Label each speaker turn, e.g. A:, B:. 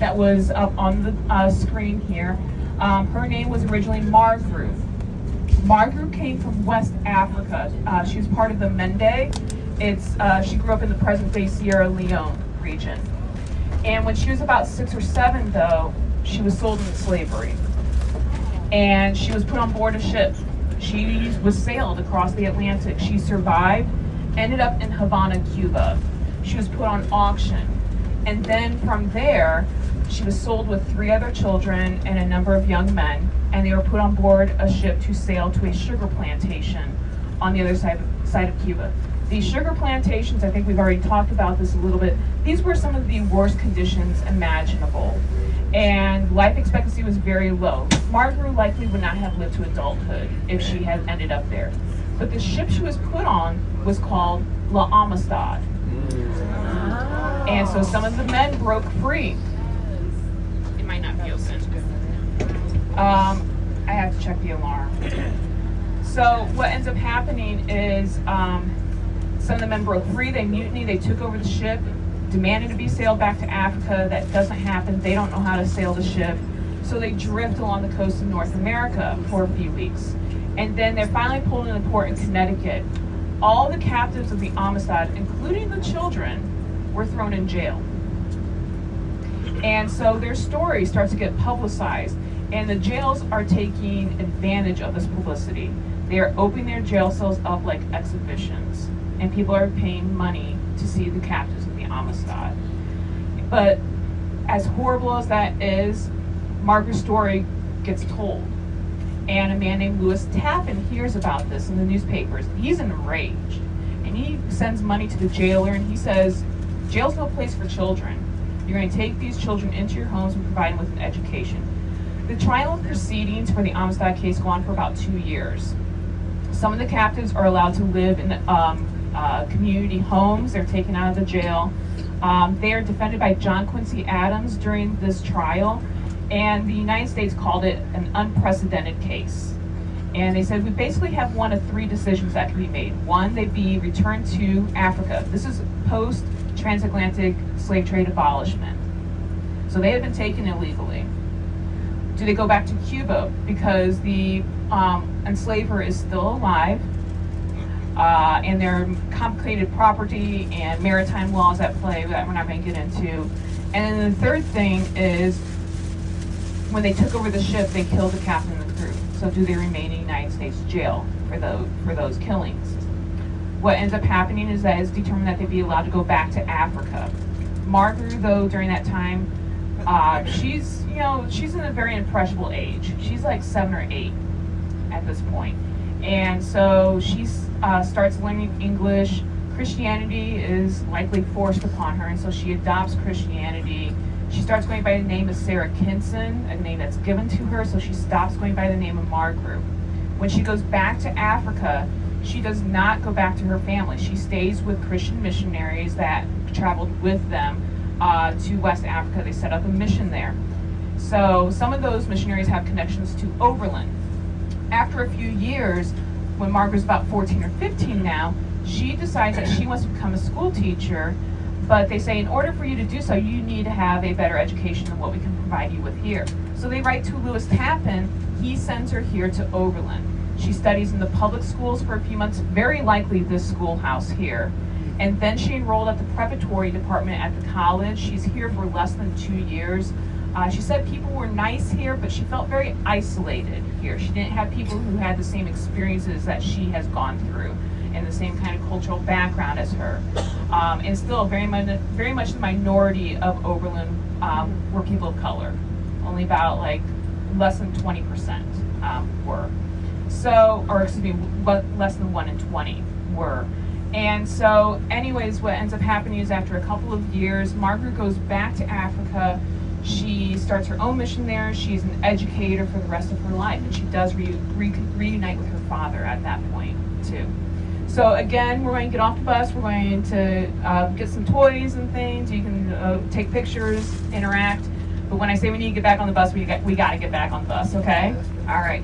A: that was up on the screen here, her name was originally Margaret. Margaret came from West Africa. She was part of the Mende. She grew up in the present-day Sierra Leone region. And when she was about 6 or 7, though, she was sold into slavery. And she was put on board a ship. She was sailed across the Atlantic. She survived, ended up in Havana, Cuba. She was put on auction. And then from there, she was sold with 3 other children and a number of young men, and they were put on board a ship to sail to a sugar plantation on the other side of Cuba. These sugar plantations, I think we've already talked about this a little bit, these were some of the worst conditions imaginable. And life expectancy was very low. Margaret likely would not have lived to adulthood if she had ended up there. But the ship she was put on was called La Amistad. And so some of the men broke free. It might not be open. I have to check the alarm. So what ends up happening is some of the men broke free, they mutinied, they took over the ship, demanded to be sailed back to Africa. That doesn't happen. They don't know how to sail the ship. So they drift along the coast of North America for a few weeks. And then they're finally pulled into port in Connecticut. All the captives of the Amistad, including the children, were thrown in jail. And so their story starts to get publicized. And the jails are taking advantage of this publicity. They are opening their jail cells up like exhibitions. And people are paying money to see the captives of the Amistad. But as horrible as that is, Margaret's story gets told. And a man named Lewis Tappan hears about this in the newspapers. He's enraged. And he sends money to the jailer and he says, jail's no place for children. You're going to take these children into your homes and provide them with an education. The trial and proceedings for the Amistad case go on for about 2 years. Some of the captives are allowed to live in community homes. They're taken out of the jail. They are defended by John Quincy Adams during this trial, and the United States called it an unprecedented case. And they said we basically have one of 3 decisions that can be made. One, they'd be returned to Africa. This is post-transatlantic slave trade abolishment. So they had been taken illegally. Do they go back to Cuba because the enslaver is still alive? And there are complicated property and maritime laws at play that we're not going to get into. And then the third thing is, when they took over the ship, they killed the captain and the crew. So do they remain in the United States jail for those killings? What ends up happening is that it's determined that they'd be allowed to go back to Africa. Margaret, though, during that time, she's in a very impressionable age. She's like 7 or 8 at this point. And so she starts learning English. Christianity is likely forced upon her, and so she adopts Christianity. She starts going by the name of Sarah Kinson, a name that's given to her, so she stops going by the name of Margaret. When she goes back to Africa, she does not go back to her family. She stays with Christian missionaries that traveled with them to West Africa. They set up a mission there. So some of those missionaries have connections to Oberlin. After a few years, when Margaret's about 14 or 15 now, she decides that she wants to become a school teacher, but they say in order for you to do so, you need to have a better education than what we can provide you with here. So they write to Lewis Tappan. He sends her here to Oberlin. She studies in the public schools for a few months, very likely this schoolhouse here. And then she enrolled at the preparatory department at the college. She's here for less than 2 years. She said people were nice here, but she felt very isolated here. She didn't have people who had the same experiences that she has gone through and the same kind of cultural background as her. And still, very much the minority of Oberlin were people of color. Only about less than 20% were. So, or excuse me, less than 1 in 20 were. And so, anyways, what ends up happening is after a couple of years, Margaret goes back to Africa. She starts her own mission there. She's an educator for the rest of her life, and she does reunite with her father at that point, too. So again, we're going to get off the bus. We're going to get some toys and things. You can take pictures, interact. But when I say we need to get back on the bus, we got to get back on the bus, okay? All right.